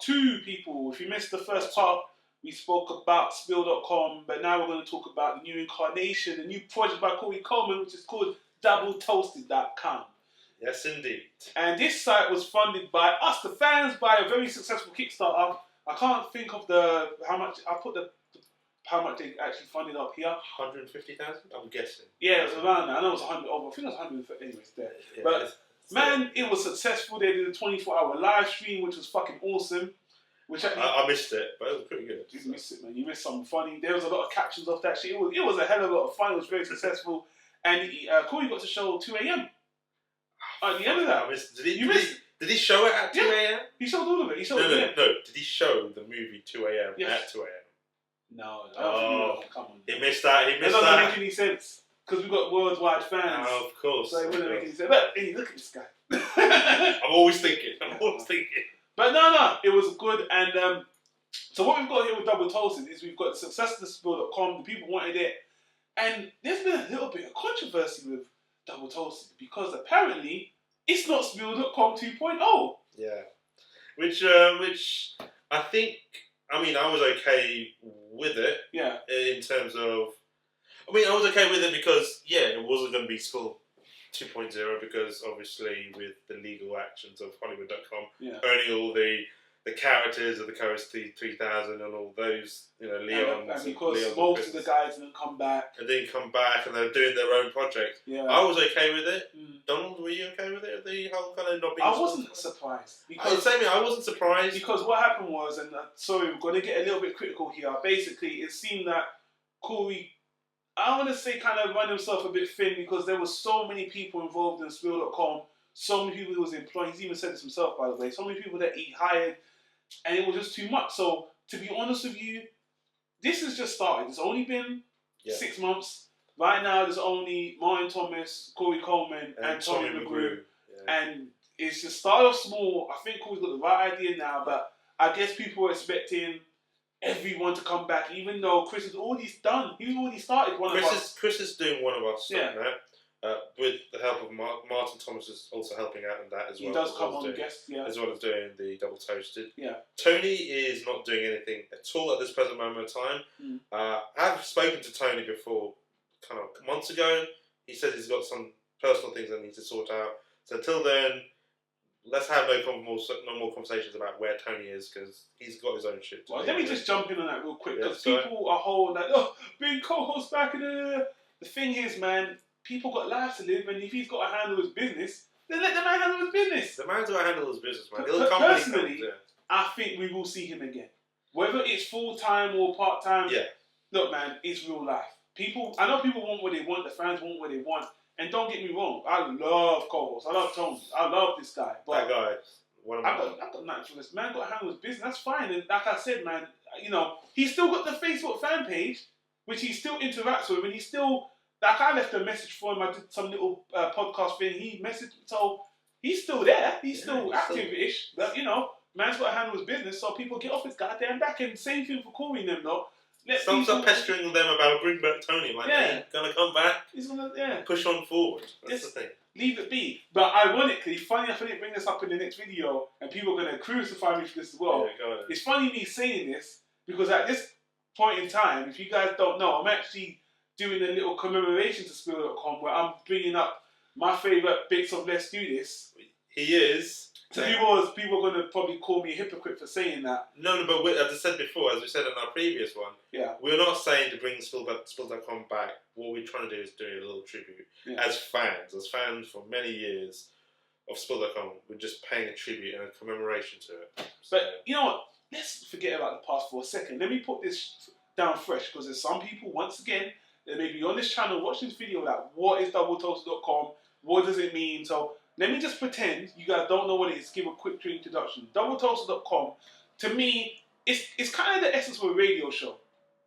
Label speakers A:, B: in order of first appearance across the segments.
A: part 2, people. If you missed the first part, we spoke about Spill.com, but now we're going to talk about the new incarnation, a new project by Korey Coleman, which is called doubletoasted.com.
B: Yes, indeed.
A: And this site was funded by us, the fans, by a very successful Kickstarter. I can't think of how much they actually funded up here.
B: 150,000, I'm guessing.
A: Yeah, it was around that. I know it was 100 over. I think it was 150. Anyways, there. Yeah, but man, it was successful. They did a 24-hour live stream, which was fucking awesome. Which
B: I missed it, but it was pretty good.
A: You missed it, man. You missed something funny. There was a lot of captions of that shit. It was a hell of a lot of fun. It was very successful. And Korey got to show 2 a.m. At the end of that.
B: Did he show it at 2 a.m.?
A: He showed all of it.
B: No. Did he show the movie 2 a.m. at 2 a.m.?
A: No. Come on.
B: He missed that.
A: It doesn't make any sense. Because we've got worldwide fans.
B: Oh, of course.
A: So it wouldn't make any sense. But hey, look at this guy.
B: I'm always thinking.
A: But no, it was good. And so what we've got here with Double Toasted is we've got the successor to Spill.com. The people wanted it. And there's been a little bit of controversy with Double Toasted because apparently it's not Spill.com 2.0.
B: Yeah. Which I think, I was okay with it.
A: Yeah.
B: In terms of, I was okay with it because, it wasn't going to be Spill 2.0 because obviously with the legal actions of Hollywood.com owning all the characters of the Chorus 3000 and all those, Leon.
A: And because most of the guys didn't come back.
B: And didn't come back and they're doing their own project.
A: Yeah.
B: I was okay with it. Donald, were you okay with it? The whole kind of not being...
A: I wasn't surprised.
B: I wasn't surprised.
A: Because what happened was, and sorry, we're going to get a little bit critical here. Basically, it seemed that Korey, I want to say, kind of ran himself a bit thin because there were so many people involved in Spill.com, so many people he was employing. He's even said this himself, by the way. So many people that he hired, and it was just too much. So, to be honest with you, this has just started. It's only been 6 months. Right now, there's only Martin Thomas, Korey Coleman, and Tommy McGrew. Yeah. And it's just started off small. I think Korey's got the right idea now, but I guess people were expecting everyone to come back, even though Chris has already done. He's already started one of us.
B: Chris is doing one of us stuff now. With the help of Martin Thomas is also helping out in that as well.
A: He does come on guest,
B: as well as doing the Double Toasted.
A: Yeah.
B: Tony is not doing anything at all at this present moment of time. I've spoken to Tony before, kind of months ago. He says he's got some personal things that he needs to sort out. So until then, let's have no more conversations about where Tony is because he's got his own shit.
A: Well, let me just jump in on that real quick because people are holding like, being co-host back in the thing is, man. People got lives to live, and if he's got to handle his business, then let the man handle his business.
B: The man's got to handle his business, man.
A: Personally, I think we will see him again. Whether it's full-time or part-time, look, man, it's real life. I know people want what they want, the fans want what they want, and don't get me wrong, I love co-hosts, I love Tony, I love this guy. But
B: that guy,
A: I've got nothing for this. Man got to handle his business, that's fine. And like I said, man, he's still got the Facebook fan page, which he still interacts with, and he's still... Like, I left a message for him. I did some little podcast thing. He messaged me. So, he's still there. He's still active-ish. But, man's got to handle his business, so people get off his goddamn back. And same thing for Korey and them, though.
B: Stop pestering them about bring back Tony. Like, he's going to come back.
A: He's going to,
B: push on forward. That's the thing.
A: Leave it be. But ironically, funny enough, I didn't bring this up in the next video, and people are going to crucify me for this as well.
B: Yeah, go ahead.
A: It's funny me saying this, because at this point in time, if you guys don't know, I'm actually doing a little commemoration to Spill.com where I'm bringing up my favourite bits of Let's Do This.
B: He is.
A: So people are going to probably call me a hypocrite for saying that.
B: No, but as I said before, as we said in our previous one, we're not saying to bring Spill.com back. What we're trying to do is do a little tribute. As fans for many years of Spill.com, we're just paying a tribute and a commemoration to it. So.
A: But you know what? Let's forget about the past for a second. Let me put this down fresh because there's some people, once again, that may be on this channel watching this video like, what is doubletoasted.com? What does it mean? So let me just pretend you guys don't know what it is. Give a quick introduction. Doubletoasted.com, to me, it's kind of the essence of a radio show.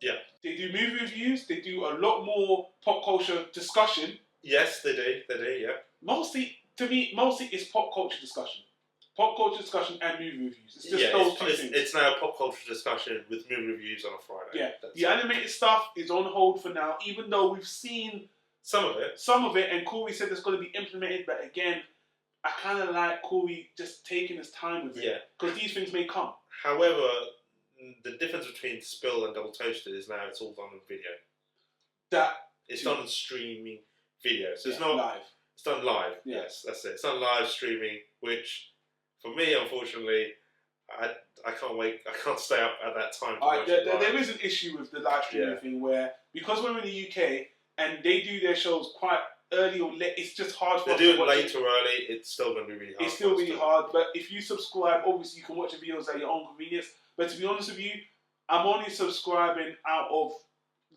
B: Yeah. They
A: do movie reviews. They do a lot more pop culture discussion.
B: Yes, they do, yeah.
A: Mostly it's pop culture discussion. Pop culture discussion and movie reviews. It's just those two things.
B: It's now a pop culture discussion with movie reviews on a Friday.
A: Yeah. The animated stuff is on hold for now, even though we've seen
B: some of it,
A: and Korey said it's going to be implemented, but again, I kind of like Korey just taking his time with it. Because these things may come.
B: However, the difference between Spill and Double Toasted is now it's all done on video. It's done on streaming video, so it's not
A: live.
B: It's done live. Yeah. Yes, that's it. It's done live streaming, which for me, unfortunately, I can't wait. I can't stay up at that time.
A: There is an issue with the live streaming thing where, because we're in the UK and they do their shows quite early or late, it's just hard for us to watch. They do it late or early, it's still going to be really hard. It's still really hard, but if you subscribe, obviously you can watch the videos at your own convenience. But to be honest with you, I'm only subscribing out of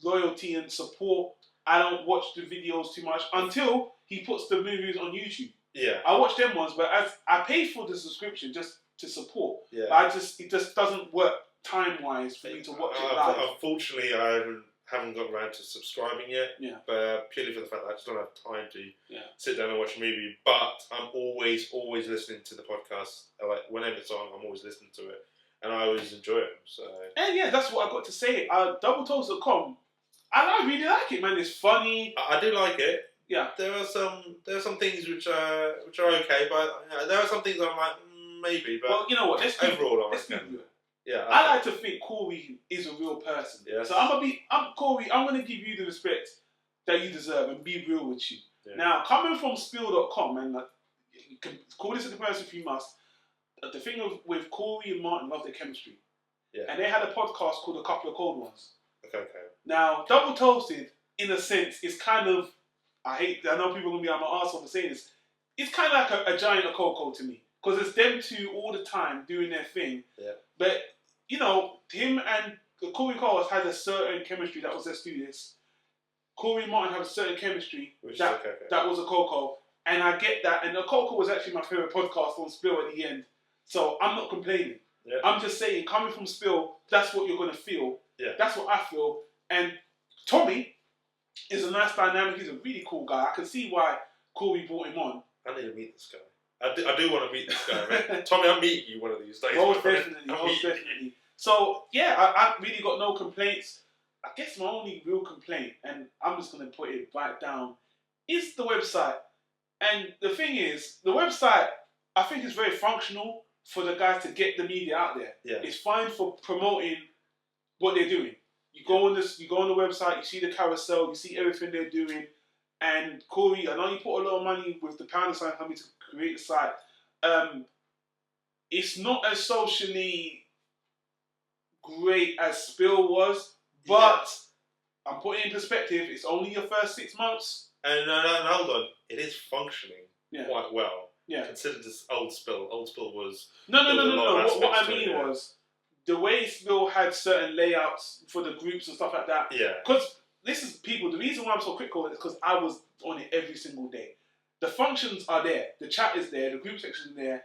A: loyalty and support. I don't watch the videos too much until he puts the movies on YouTube. Yeah. I watch them ones, but as I pay for the subscription just to support. Yeah. But it just doesn't work time-wise for me to watch it live. Unfortunately, I haven't got around to subscribing yet. Yeah. But purely for the fact that I just don't have time to sit down and watch a movie. But I'm always listening to the podcast. Like whenever it's on, I'm always listening to it, and I always enjoy it. So. And yeah, that's what I got to say. Doubletoast.com. I really like it, man. It's funny. I do like it. Yeah. There are some things which are okay, but there are some things I'm like maybe. But well, you know what? Let's be real. Yeah. I like to think Korey is a real person. Yes. So Korey. I'm gonna give you the respect that you deserve and be real with you. Yeah. Now, coming from Spill.com, and you can call this a comparison if you must. The thing with Korey and Martin love their chemistry. Yeah. And they had a podcast called A Couple of Cold Ones. Okay. Now, Double Toasted, in a sense, is kind of, I know people are going to be on my arsehole for saying this, it's kind of like a giant of cocoa to me. Because it's them two all the time doing their thing. Yeah. But, you know, him and Korey Cole had a certain chemistry that was their studious. Korey and Martin have a certain chemistry that was a cocoa. And I get that. And the cocoa was actually my favourite podcast on Spill at the end. So I'm not complaining. Yeah. I'm just saying, coming from Spill, that's what you're going to feel. Yeah. That's what I feel. And Tommy is a nice dynamic. He's a really cool guy. I can see why Korey brought him on. I need to meet this guy. I do want to meet this guy, man. Tommy, I'm meeting you one of these days. Most definitely. So, yeah, I really got no complaints. I guess my only real complaint, and I'm just going to put it right down, is the website. And the thing is, the website, I think, is very functional for the guys to get the media out there. Yeah. It's fine for promoting what they're doing. You go on the website, you see the carousel, you see everything they're doing. And Korey, I know you put a lot of money with the pound sign company to create the site. It's not as socially great as Spill was, but I'm putting it in perspective. It's only your first 6 months. And hold on, it is functioning quite well. Yeah. Consider this old Spill. Old Spill was no. What I mean was the way Spill had certain layouts for the groups and stuff like that. Yeah. Because this is people. The reason why I'm so critical is because I was on it every single day. The functions are there. The chat is there. The group section is there.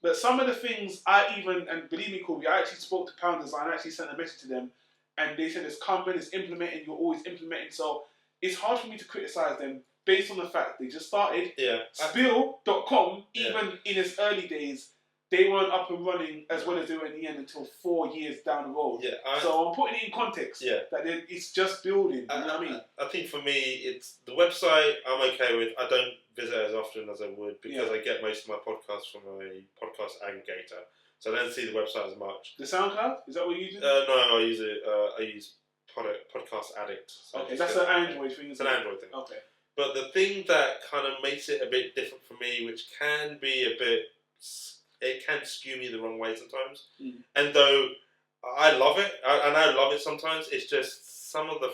A: But some of the things and believe me, Korey, I actually spoke to Pound Design. I actually sent a message to them, and they said it's coming, it's implementing. You're always implementing. So it's hard for me to criticize them based on the fact they just started. Yeah. Spill.com, even in its early days, they weren't up and running as well as they were in the end until 4 years down the road. Yeah. So I'm putting it in context that it's just building. You know what I mean? I think for me, it's the website I'm okay with. I don't visit as often as I would because I get most of my podcasts from a podcast aggregator. So I don't see the website as much. The SoundCloud? Is that what you use? No, I use it. I use Podcast Addict. So okay, that's an Android thing. It's an Android thing. Okay. But the thing that kind of makes it a bit different for me, which can be a bit... It can skew me the wrong way sometimes. Mm. And though I love it, and I love it sometimes, it's just some of the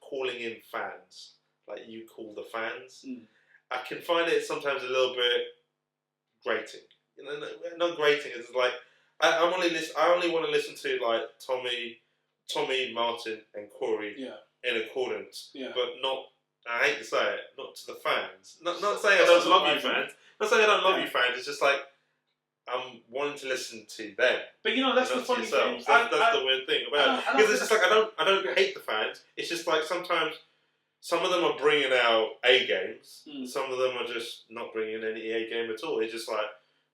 A: calling in fans, like you call the fans, I can find it sometimes a little bit grating. You know, not grating, it's like, I only want to listen to like Tommy, Martin and Korey in accordance, but not, I hate to say it, not to the fans. Not saying I don't love you fans. Not saying I don't love you fans, it's just like, I'm wanting to listen to them. But you know, that's the funny thing. That's the weird thing about it. Because it's just like, I don't hate the fans. It's just like sometimes some of them are bringing out A games. Some of them are just not bringing any A game at all. It's just like,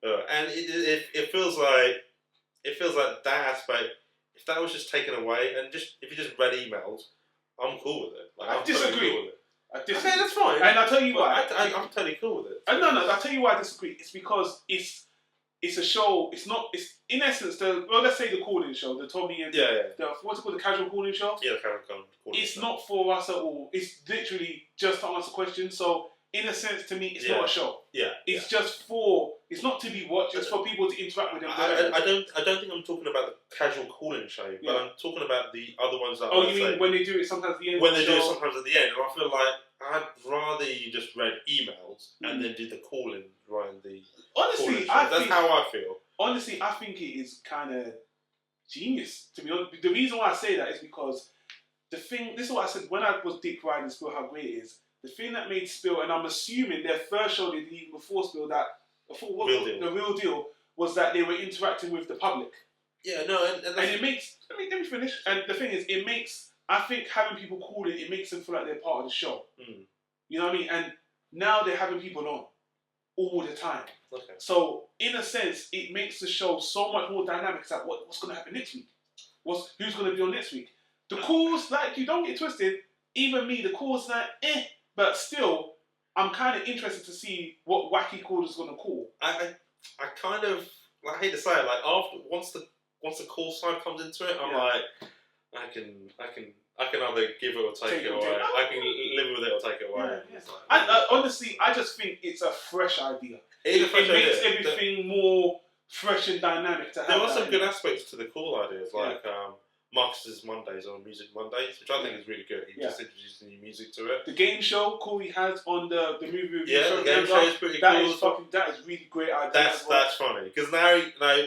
A: and it feels like that aspect, if that was just taken away and just, if you just read emails, I'm cool with it. Like, I disagree. Totally cool with it. I disagree. Okay, that's fine. And I'll tell you why. I'm totally cool with it. No, I'll tell you why I disagree. It's because it's it's a show. It's not. It's in essence let's say the call-in show, the Tommy and what's it called, the casual call-in show.
B: Yeah, casual call-in.
A: It's not for us at all. It's literally just to answer questions. So in a sense, to me, it's not a show.
B: Yeah.
A: It's just for. It's not to be watched. It's for people to interact with them.
B: I don't think I'm talking about the casual call-in show, but I'm talking about the other ones that.
A: Oh, you mean when they do it sometimes at the end?
B: When they do it sometimes at the end, and I feel like I'd rather you just read emails and then do the call-in rather than the.
A: Honestly,
B: that's how I feel.
A: Honestly, I think it is kind of genius. To be honest, the reason why I say that is because the thing. This is what I said when I was deep riding Spill how great it is. The thing that made Spill, and I'm assuming their first show they did even before Spill, the real deal was that they were interacting with the public.
B: Yeah, no, and
A: it makes. Let me finish. And the thing is, it makes. I think having people call it makes them feel like they're part of the show. You know what I mean? And now they're having people on all the time.
B: Okay.
A: So in a sense, it makes the show so much more dynamic. It's like what's going to happen next week? Who's going to be on next week? The calls, like, you don't get twisted. Even me, the calls, like, but still, I'm kind of interested to see what wacky caller is going to call.
B: I kind of, I hate to say it, like once the call side comes into it, I'm like, I can either give it or take it away. I can live with it or take it away.
A: Honestly, I just think it's a fresh idea. It makes everything more fresh and dynamic.
B: There are some good aspects to the call ideas, like Marcus's Mondays or Music Mondays, which I think is really good. He just introduced new music to it.
A: The game show Korey has on the movie review.
B: Yeah, the game show is pretty cool.
A: That is really great idea.
B: That's funny because now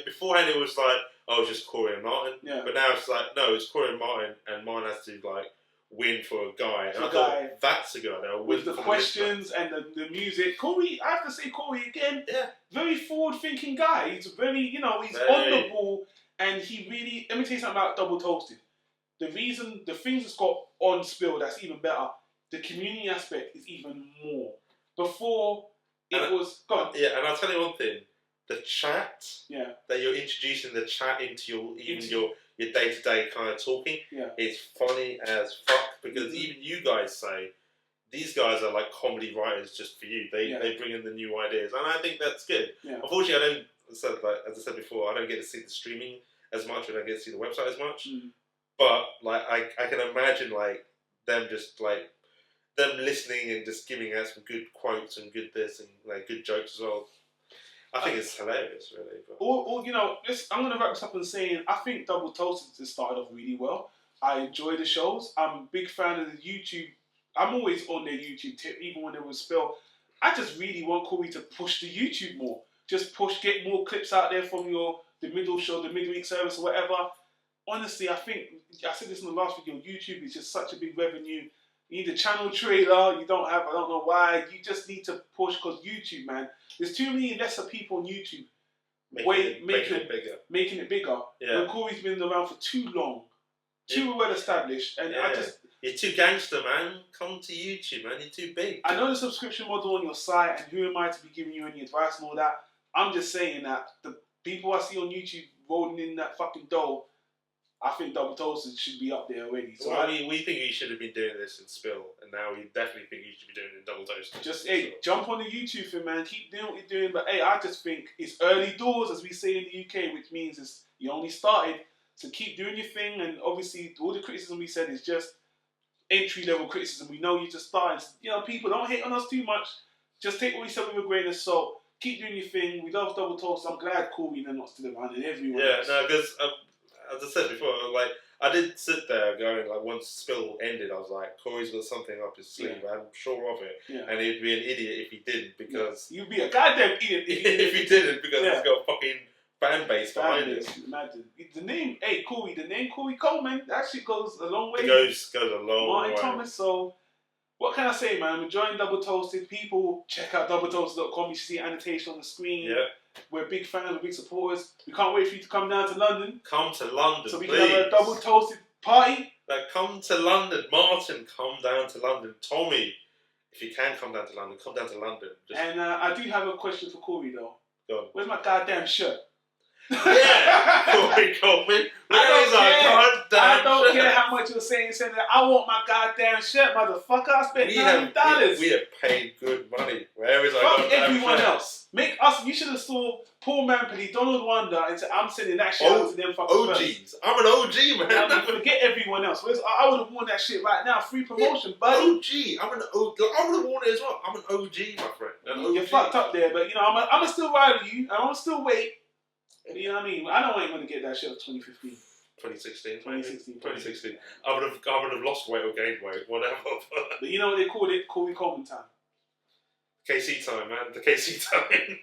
B: beforehand it was like, oh, it's just Korey and Martin. Yeah. But now it's like, no, it's Korey and Martin, and Martin has to like win for a guy. And I thought that's a good idea.
A: With the questions and the music, Korey, I have to say Korey again. Yeah. Very forward-thinking guy. He's very, he's on the ball. And he really, let me tell you something about Double Toasted. The things that's got on Spill that's even better, the community aspect is even more. Before, was gone.
B: Yeah, and I'll tell you one thing. The chat, that you're introducing the chat into your day-to-day kind of talking, is funny as fuck. Because even you guys say, these guys are like comedy writers just for you. They bring in the new ideas. And I think that's good. Yeah. Unfortunately, as I said before, I don't get to see the streaming as much, and I don't get to see the website as much. But like, I can imagine like them just like them listening and just giving out some good quotes and good this and like good jokes as well. I think it's hilarious, really. But.
A: I'm going to wrap this up and saying I think Double Toasted has started off really well. I enjoy the shows. I'm a big fan of the YouTube. I'm always on their YouTube tip, even when there was Spill. I just really want Korey to push the YouTube more. Just get more clips out there from the middle show, the midweek service or whatever. Honestly, I think, I said this in the last video, YouTube is just such a big revenue. You need a channel trailer, you don't have, I don't know why. You just need to push, because YouTube, man, there's too many lesser people on YouTube making it bigger. Yeah. When Korey's been around for too long, too well established, and
B: you're too gangster, man. Come to YouTube, man. You're too big.
A: I know the subscription model on your site, and who am I to be giving you any advice and all that? I'm just saying that the people I see on YouTube rolling in that fucking dough, I think Double Toasted should be up there already. So
B: we think you should have been doing this in Spill, and now we definitely think you should be doing it in Double Toasted.
A: Just jump on the YouTube thing, man. Keep doing what you're doing. But I just think it's early doors, as we say in the UK, which means you only started. So keep doing your thing, and obviously all the criticism we said is just entry-level criticism. We know you just started. People don't hate on us too much. Just take what we said with a grain of salt. Keep doing your thing. We love Double Toast. I'm glad Korey and not still around, and everyone else.
B: No, because as I said before, like I did sit there going, like, once Spill ended, I was like, Korey's got something up his sleeve. I'm sure of it. Yeah. And he'd be an idiot if he didn't, because
A: you'd be a goddamn idiot
B: if he didn't, because he's got a fucking fan base behind it.
A: Imagine the name, Korey. The name Korey Coleman actually goes a long way.
B: It goes a long way.
A: Martin Thomas. So what can I say, man? I'm enjoying Double Toasted. People, check out doubletoasted.com. You see annotation on the screen. Yeah. We're big fans, we're big supporters. We can't wait for you to come down to London.
B: Come to London,
A: so we
B: please.
A: can have a Double Toasted party.
B: Come to London. Martin, come down to London. Tommy, if you can come down to London, come down to London.
A: And I do have a question for Korey, though.
B: Go on.
A: Where's my goddamn shirt?
B: Yeah, Korey Coleman.
A: I don't care how much you're saying that. I want my goddamn shirt, motherfucker. I spent $90.
B: We have paid good money. Where is our
A: Fuck
B: goddamn
A: everyone
B: shirt?
A: else. Make us. You should have saw Paul Manpelly, Donald Wonder, and said, I'm sending that shit out to them fucking
B: OGs.
A: first.
B: I'm an OG, man.
A: I'm gonna get everyone else. I would have worn that shit right now. Free promotion, buddy.
B: OG. I'm an OG. I would have worn it as well. I'm an OG, my friend.
A: You're fucked up there, but you know, I'm gonna still ride with you, and I'm gonna still wait. You know what I mean? I know I ain't gonna get that shit of 2015.
B: 2016. I would have lost weight or gained weight, whatever.
A: But you know what they called it? Korey Coleman time.
B: KC time, man. The KC time.